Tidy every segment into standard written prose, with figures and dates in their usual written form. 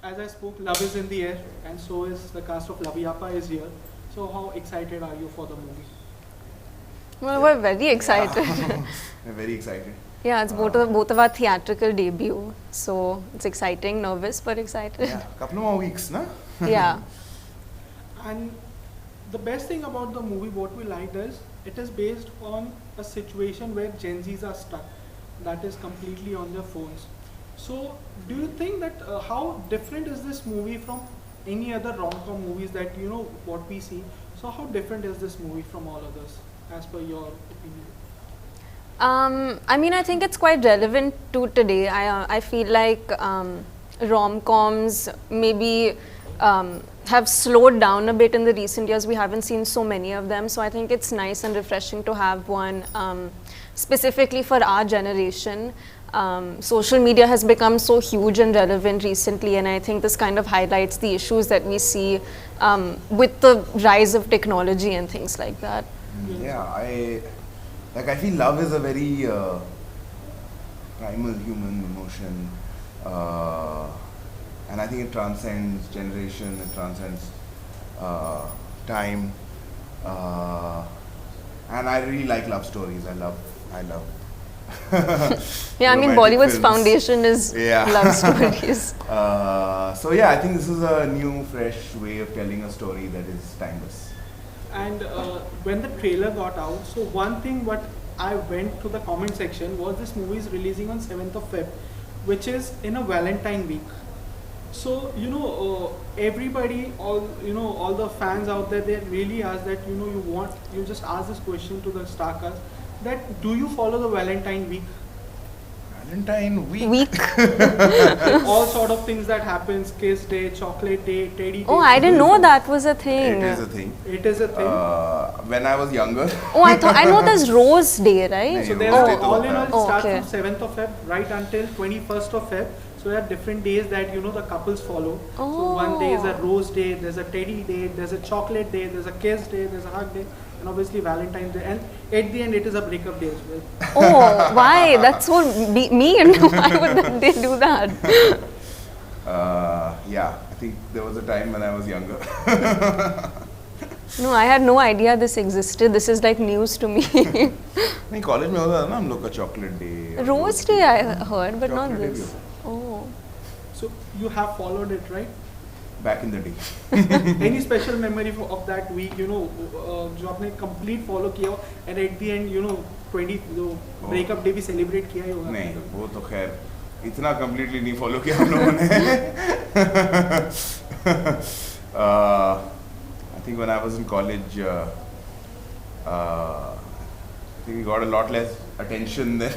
as I spoke, love is in the air, and so is the cast of Loveyapa is here. So how excited are you for the movie? Well, we're very excited. We're very excited. Yeah, it's both of our theatrical debut, so it's exciting, nervous but excited. Yeah, couple more weeks, na? Yeah. And the best thing about the movie, what we liked is, it is based on a situation where Gen Zs are stuck, that is completely on their phones. So, do you think that how different is this movie from any other rom-com movies that what we see? So, how different is this movie from all others, as per your opinion? I mean, I think it's quite relevant to today. I feel like rom-coms maybe have slowed down a bit in the recent years. We haven't seen so many of them, so I think it's nice and refreshing to have one specifically for our generation. Social media has become so huge and relevant recently, and I think this kind of highlights the issues that we see with the rise of technology and things like that. Yeah, I feel love is a very primal human emotion, and I think it transcends generation, it transcends time, and I really like love stories. I love yeah, I mean, Bollywood's films. foundation is love stories. So yeah, I think this is a new, fresh way of telling a story that is timeless. And when the trailer got out, so one thing what I went to the comment section was this movie is releasing on 7th of Feb, which is in a Valentine week. So everybody, all the fans out there, they really ask that you just ask this question to the star cast that do you follow the Valentine week? Valentine week. All sort of things that happens, kiss day, chocolate day, teddy day. Oh, I didn't know that was a thing. It is a thing. It is a thing. When I was younger. Oh, I know there's Rose Day, right? So No, there's no. all in all, it starts Okay. from 7th of Feb right until 21st of Feb. So there are different days that the couples follow. So one day is a rose day, there's a teddy day, there's a chocolate day, there's a kiss day, there's a hug day, and obviously Valentine's Day. And at the end, it is a breakup day as well. Oh, why? That's so mean. Why would they do that? Yeah, I think there was a time when I was younger. No, I had no idea this existed. This is like news to me. नहीं college में होता था ना हम लोग का chocolate day Rose Day I heard, but not Chocolate day this. भी Oh. So you have followed it, right? back in the day. Any special memory of that week, जो आपने complete follow किया हो, and at the end, 20 breakup day भी celebrate किया ही होगा. नहीं वो तो खैर इतना completely नहीं follow किया हम लोगों ने. I think when I was in college, I think we got a lot less attention than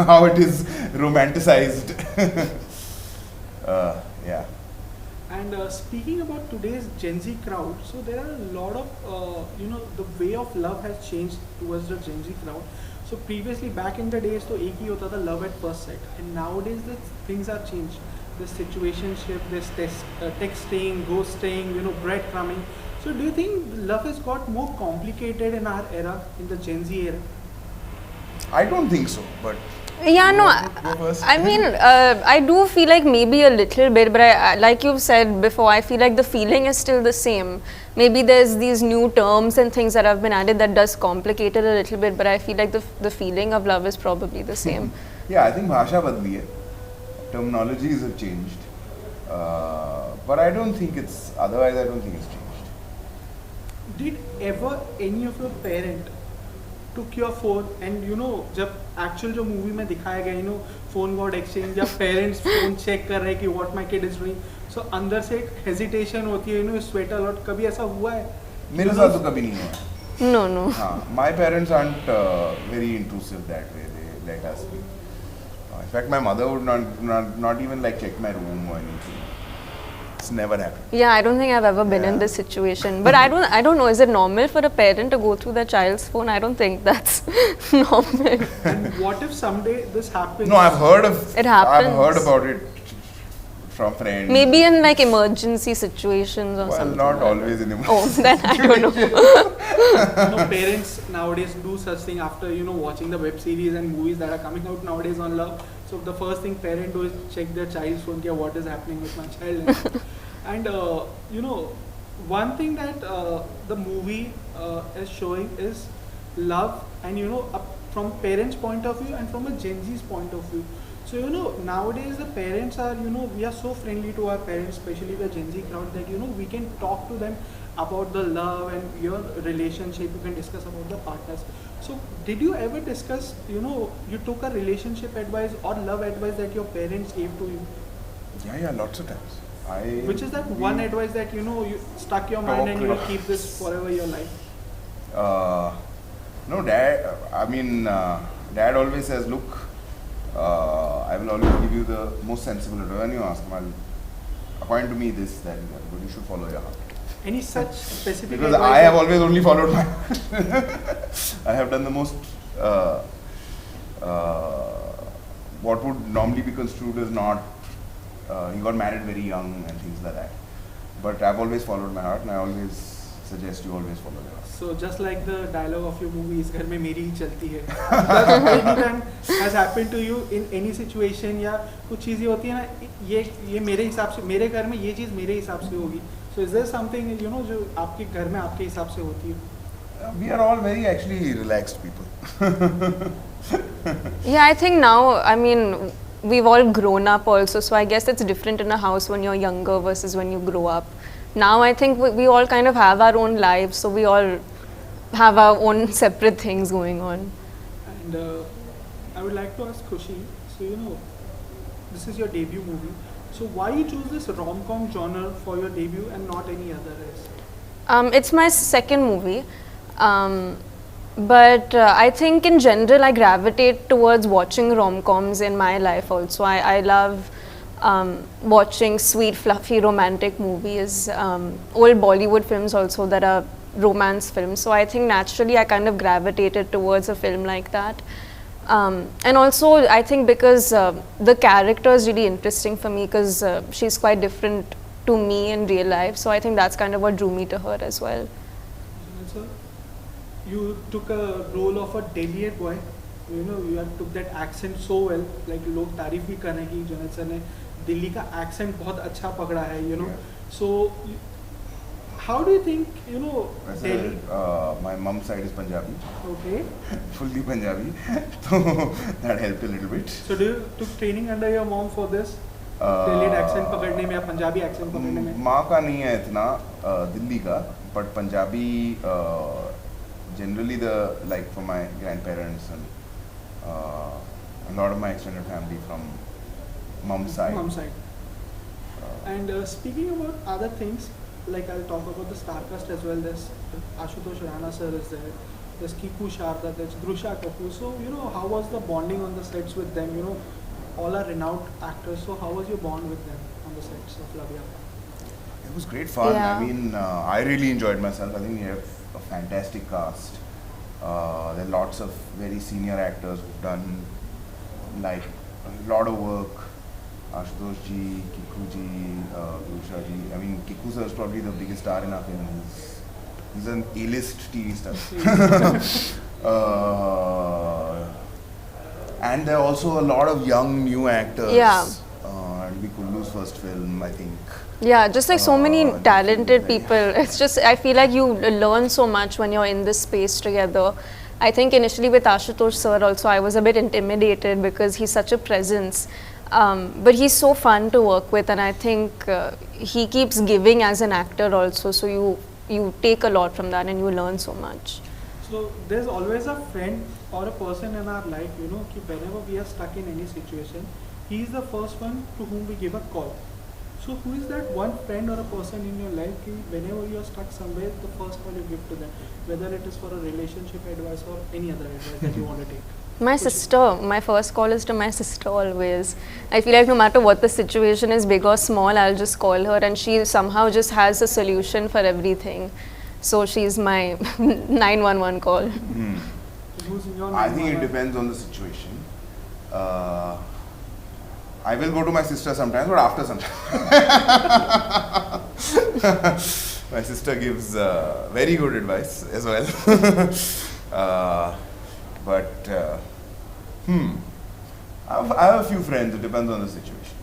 how it is romanticized. Yeah. And speaking about today's Gen Z crowd, so there are a lot of, the way of love has changed towards the Gen Z crowd. So previously, back in the days, तो एक ही होता था love at first sight, and nowadays the things are changed. This situationship, this texting, ghosting, breadcrumbing. So do you think love has got more complicated in our era, in the Gen Z era? I don't think so, but Yeah, no, go first. I mean, I do feel like maybe a little bit, but like you've said before, I feel like the feeling is still the same. Maybe there's these new terms and things that have been added that does complicate it a little bit, but I feel like the feeling of love is probably the same. Yeah, I think भाषा बदली है, terminologies have changed, but I don't think it's otherwise. I don't think it's changed. Did ever any of your parent took your phone and जब actual जो movie में दिखाया गया phone got exchange या parents phone check कर रहे हैं कि what my kid is doing, so अंदर से एक hesitation होती है sweat a lot. कभी ऐसा हुआ है? मेरे साथ तो कभी नहीं हुआ. No. हाँ, my parents aren't very intrusive that way. They let us be. In fact, my mother would not even like check my room or anything. It's never happened. Yeah, I don't think I've ever been in this situation. But I don't know, is it normal for a parent to go through their child's phone? I don't think that's normal. And what if someday this happens? No, I've heard of. It happens. I've heard about it from friends. Maybe in like emergency situations or Well, something. not always in emergency. Oh, then I don't know. You know, parents nowadays do such thing after, you know, watching the web series and movies that are coming out nowadays on love. So the first thing parent do is check their child's phone, yeah, what is happening with my child. And you know, one thing that the movie is showing is love, and you know, from parents' point of view and from a Gen Z's point of view. So you know, nowadays the parents are, you know, we are so friendly to our parents, especially the Gen Z crowd, that you know, we can talk to them about the love and your relationship. You can discuss about the partners. So did you ever discuss, you know, you took a relationship advice or love advice that your parents gave to you? Yeah, lots of times. Which is that one advice that, you know, you stuck your mind and you will keep this forever your life? No, Dad. I mean, Dad always says, look, I will always give you the most sensible advice. When you ask him, according to me, this, that, and that, but you should follow your heart. Any such specific Because advice I have always only followed my I have done the most what would normally be construed as not he got married very young and things like that, but I've always followed my heart, and I always suggest you always follow your heart. So just like the dialogue of your movie, "इस घर में मेरी ही चलती है." That anytime has happened to you in any situation, या कुछ चीज़ें होती है ना, ये मेरे हिसाब से, मेरे घर में ये चीज़ मेरे हिसाब से होगी. So is there something, you know, जो आपके घर में आपके हिसाब से होती है? We are all very actually relaxed people. Yeah, I think now, I mean, we've all grown up also, so I guess it's different in a house when you're younger versus when you grow up. Now I think we all kind of have our own lives, so we all have our own separate things going on. And I would like to ask Khushi, so you know, this is your debut movie. So why you choose this rom-com genre for your debut and not any other race? It's my second movie, but I think in general I gravitate towards watching rom-coms in my life also. I love watching sweet, fluffy, romantic movies, old Bollywood films also that are romance films. So I think naturally I kind of gravitated towards a film like that. And also I think because the character is really interesting for me, because she's quite different to me in real life. So I think that's kind of what drew me to her as well. So you took a role of a Delhi boy. You know, you have took that accent so well. Like लोग तारीफ भी करने की Junaid sir ने दिल्ली का accent बहुत अच्छा पकड़ा है. You know, so how do you think, you know, Delhi? My mom's side is Punjabi. Okay. Fully Punjabi. So that helped a little bit. So do you took training under your mom for this? Delhi accent पकड़ने में या Punjabi accent पकड़ने में? माँ का नहीं है इतना दिल्ली का, but Punjabi generally the like for my grandparents and a lot of my extended family from mom's side. Mom's side. And speaking about other things, like I'll talk about the star cast as well. There's Ashutosh Rana sir is there. There's Kiku Sharda. There's Khushi Kapoor. So you know, how was the bonding on the sets with them? You know, all are renowned actors. So how was your bond with them on the sets of Loveyapa? It was great fun. Yeah. I mean, I really enjoyed myself. I think we have a fantastic cast. There are lots of very senior actors who've done like a lot of work. Ashutosh ji, Kiku ji, Khushi ji. I mean, Kiku sir is probably the biggest star in our film. He's an A-list TV star. And there are also a lot of young new actors. Yeah. It'll be Kullu's first film, I think. Yeah, just like so many talented very people. It's just, I feel like you learn so much when you're in this space together. I think initially with Ashutosh sir also, I was a bit intimidated because he's such a presence. But he's so fun to work with, and I think he keeps giving as an actor also. So you take a lot from that and you learn so much. So there's always a friend or a person in our life, you know, whenever we are stuck in any situation, he is the first one to whom we give a call. So who is that one friend or a person in your life, whenever you are stuck somewhere, the first call you give to them, whether it is for a relationship advice or any other advice that you want to take? My sister, my first call is to my sister always. I feel like no matter what the situation is, big or small, I'll just call her and she somehow just has a solution for everything. So she's my 911 call. Who's in your I think it 911? depends on the situation. I will go to my sister sometimes, but after some time. My sister gives very good advice as well. I have a few friends. It depends on the situation.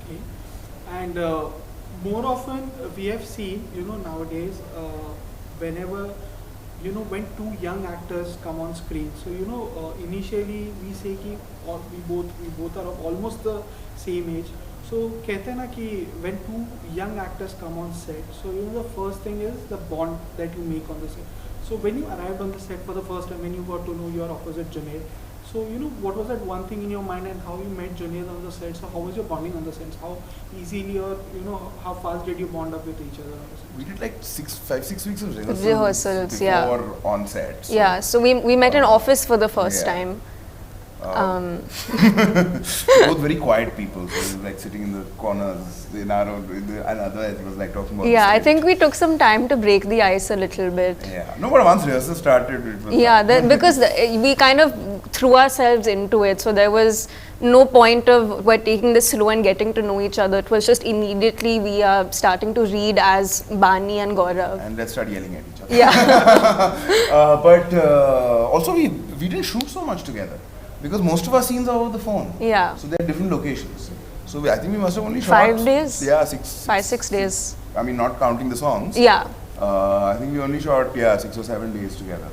Okay. And more often we have seen, nowadays, whenever, when two young actors come on screen. So, initially we say ki, or we both are of almost the same age. So, कहते हैं ना कि when two young actors come on set, so the first thing is the bond that you make on the set. So when you arrived on the set for the first time, when you got to know your opposite Junaid, so what was that one thing in your mind and how you met Junaid on the set? So how was your bonding on the set? How easily or how fast did you bond up with each other on the set? We did like 5-6 weeks of Rehearsals, before on set. So Yeah, so we met in office for the first yeah. time. Both very quiet people, so we were like sitting in the corners, and otherwise it was like talking about. Yeah, the I script. think we took some time to break the ice a little bit. Yeah, no, but once rehearsal started, it was. Yeah, because we kind of threw ourselves into it, so there was no point of we're taking this slow and getting to know each other. It was just immediately we are starting to read as Bani and Gaurav. And let's start yelling at each other. Yeah. But also we didn't shoot so much together because most of our scenes are over the phone. Yeah. So they're different locations. So I think we must have only shot 5 days? Yeah, 5-6 days. I mean, not counting the songs. Yeah. I think we only shot 6 or 7 days together.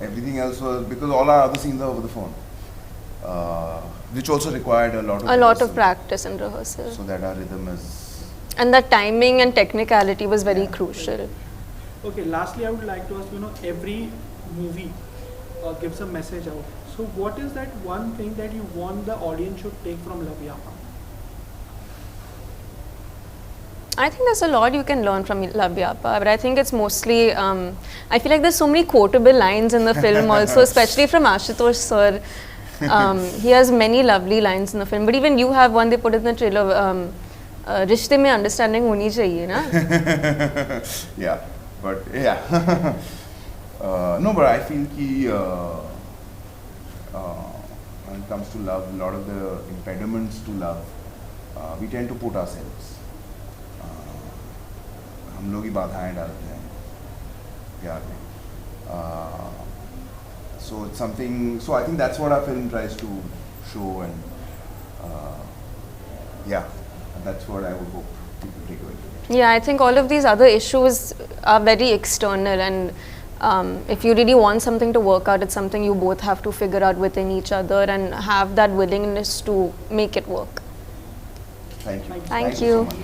Everything else was because all our other scenes are over the phone, which also required a lot of rehearsal, practice and rehearsal. so that our rhythm is. And the timing and technicality was very crucial. Okay, lastly, I would like to ask, every movie gives a message out. So what is that one thing that you want the audience should take from Loveyapa? I think there's a lot you can learn from Loveyapa, but I think it's mostly, I feel like there's so many quotable lines in the film also, especially from Ashutosh sir. He has many lovely lines in the film, but even you have one, they put in the trailer, Rishte mein understanding honi chahiye, na? Yeah, but yeah. No, but I feel ki when it comes to love, a lot of the impediments to love, we tend to put ourselves. हम लोग ही बाधाएं डालते हैं प्यार में. So it's something. So I think that's what our film tries to show, and yeah, that's what I would hope people take away from it. Yeah, I think all of these other issues are very external, and if you really want something to work out, it's something you both have to figure out within each other and have that willingness to make it work. Thank you. Thank so you. much.